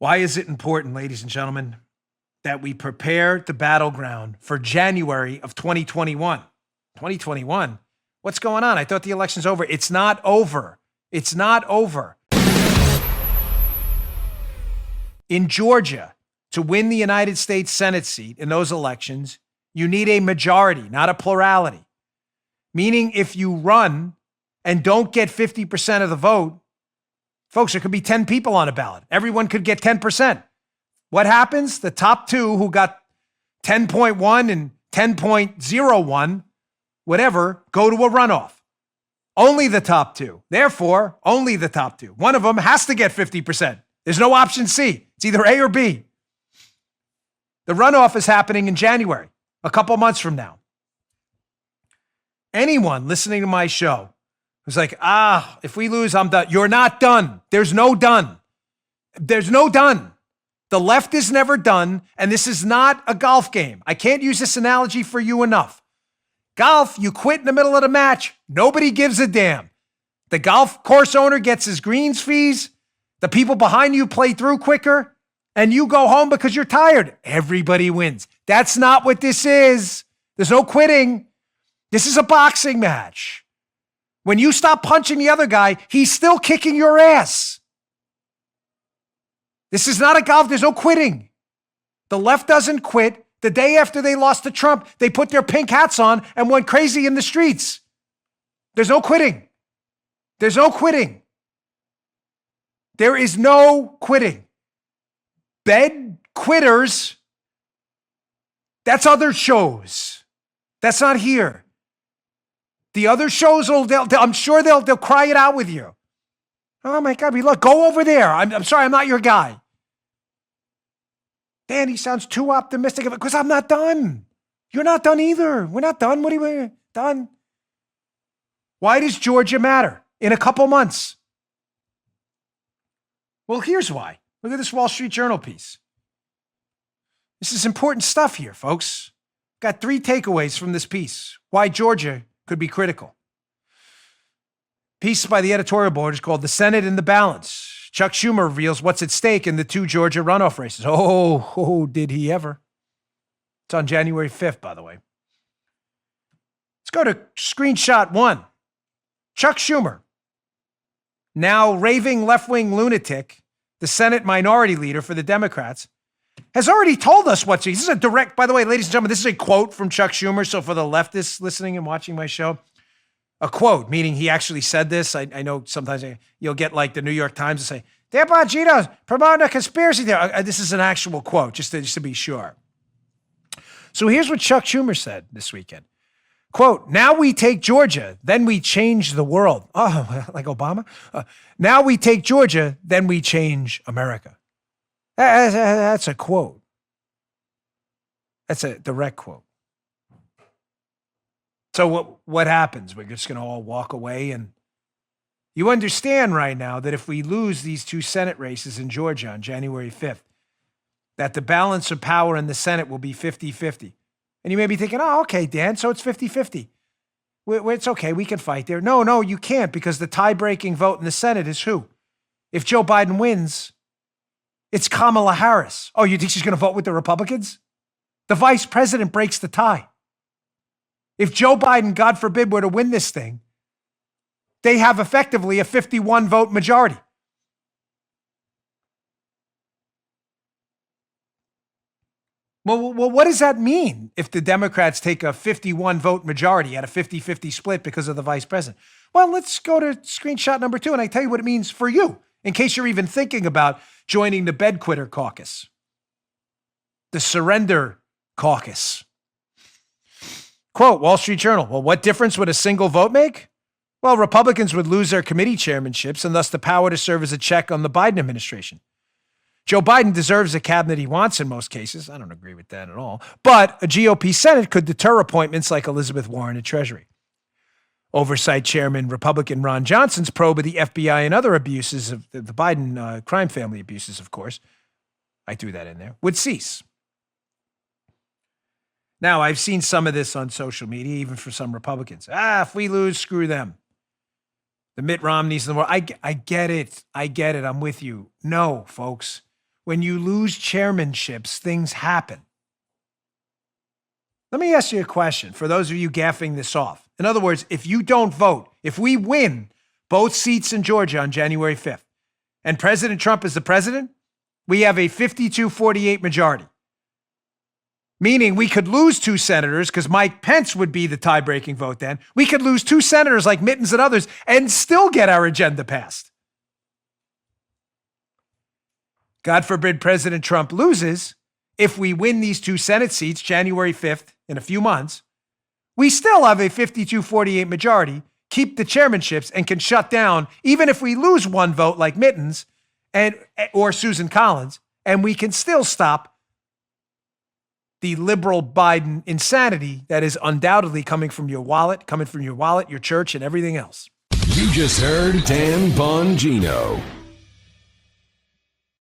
Why is it important, ladies and gentlemen, that we prepare the battleground for January of 2021? 2021? What's going on? I thought the election's over. It's not over. It's not over. In Georgia, to win the United States Senate seat in those elections, you need a majority, not a plurality. Meaning if you run and don't get 50% of the vote, folks, there could be 10 people on a ballot. Everyone could get 10%. What happens? The top two who got 10.1 and 10.01, whatever, go to a runoff. Only the top two. Therefore, only the top two. One of them has to get 50%. There's no option C. It's either A or B. The runoff is happening in January, a couple months from now. Anyone listening to my show who's like, if we lose, I'm done. You're not done. There's no done. There's no done. The left is never done, and this is not a golf game. I can't use this analogy for you enough. Golf, you quit in the middle of the match. Nobody gives a damn. The golf course owner gets his greens fees. The people behind you play through quicker, and you go home because you're tired. Everybody wins. That's not what this is. There's no quitting. This is a boxing match. When you stop punching the other guy, he's still kicking your ass. This is not a golf. There's no quitting. The left doesn't quit. The day after they lost to Trump, they put their pink hats on and went crazy in the streets. There's no quitting. There's no quitting. There is no quitting. Bed quitters, that's other shows. That's not here. The other shows, I'm sure they'll cry it out with you. Oh my God, look, go over there. I'm sorry, I'm not your guy. Dan, he sounds too optimistic because I'm not done. You're not done either. We're not done. What are we done? Why does Georgia matter in a couple months? Well, here's why. Look at this Wall Street Journal piece. This is important stuff here, folks. Got 3 takeaways from this piece. Why Georgia could be critical. Piece by the editorial board is called The Senate in the Balance. Chuck Schumer reveals what's at stake in the 2 Georgia runoff races. Oh, did he ever? It's on January 5th, by the way. Let's go to screenshot 1. Chuck Schumer, now raving left-wing lunatic, the Senate minority leader for the Democrats, has already told us what this is a direct, by the way, ladies and gentlemen, this is a quote from Chuck Schumer. So for the leftists listening and watching my show, a quote, meaning he actually said this. I know sometimes you'll get like the New York Times and say, "Dan Bongino's promoting a conspiracy theory." This is an actual quote, just to be sure. So here's what Chuck Schumer said this weekend. Quote, "Now we take Georgia, then we change the world." Oh, like Obama? Now we take Georgia, then we change America. That's a quote. That's a direct quote. So what happens? We're just going to all walk away, and you understand right now that if we lose these 2 Senate races in Georgia on January 5th, that the balance of power in the Senate will be 50-50. And you may be thinking, oh, okay, Dan, so it's 50-50. It's okay, we can fight there. No, you can't, because the tie-breaking vote in the Senate is who? If Joe Biden wins, it's Kamala Harris. Oh, you think she's going to vote with the Republicans? The vice president breaks the tie. If Joe Biden, God forbid, were to win this thing, they have effectively a 51-vote majority. Well, what does that mean if the Democrats take a 51-vote majority at a 50-50 split because of the vice president? Well, let's go to screenshot number 2, and I tell you what it means for you, in case you're even thinking about joining the bed quitter caucus, the surrender caucus. Quote, Wall Street Journal, well, what difference would a single vote make? Well, Republicans would lose their committee chairmanships and thus the power to serve as a check on the Biden administration. Joe Biden deserves the cabinet he wants in most cases. I don't agree with that at all. But a GOP Senate could deter appointments like Elizabeth Warren at Treasury. Oversight Chairman Republican Ron Johnson's probe of the FBI and other abuses of the Biden crime family abuses, of course, I threw that in there, would cease. Now, I've seen some of this on social media, even for some Republicans. If we lose, screw them. The Mitt Romneys in the world. I get it. I'm with you. No, folks. when you lose chairmanships, things happen. Let me ask you a question for those of you gaffing this off. In other words, if you don't vote, if we win both seats in Georgia on January 5th, and President Trump is the president, we have a 52-48 majority. Meaning we could lose 2 senators because Mike Pence would be the tie-breaking vote then. We could lose 2 senators like Mittens and others and still get our agenda passed. God forbid President Trump loses. If we win these 2 Senate seats January 5th in a few months, we still have a 52-48 majority, keep the chairmanships, and can shut down, even if we lose 1 vote like Mittens or Susan Collins, and we can still stop the liberal Biden insanity that is undoubtedly coming from your wallet, your church, and everything else. You just heard Dan Bongino.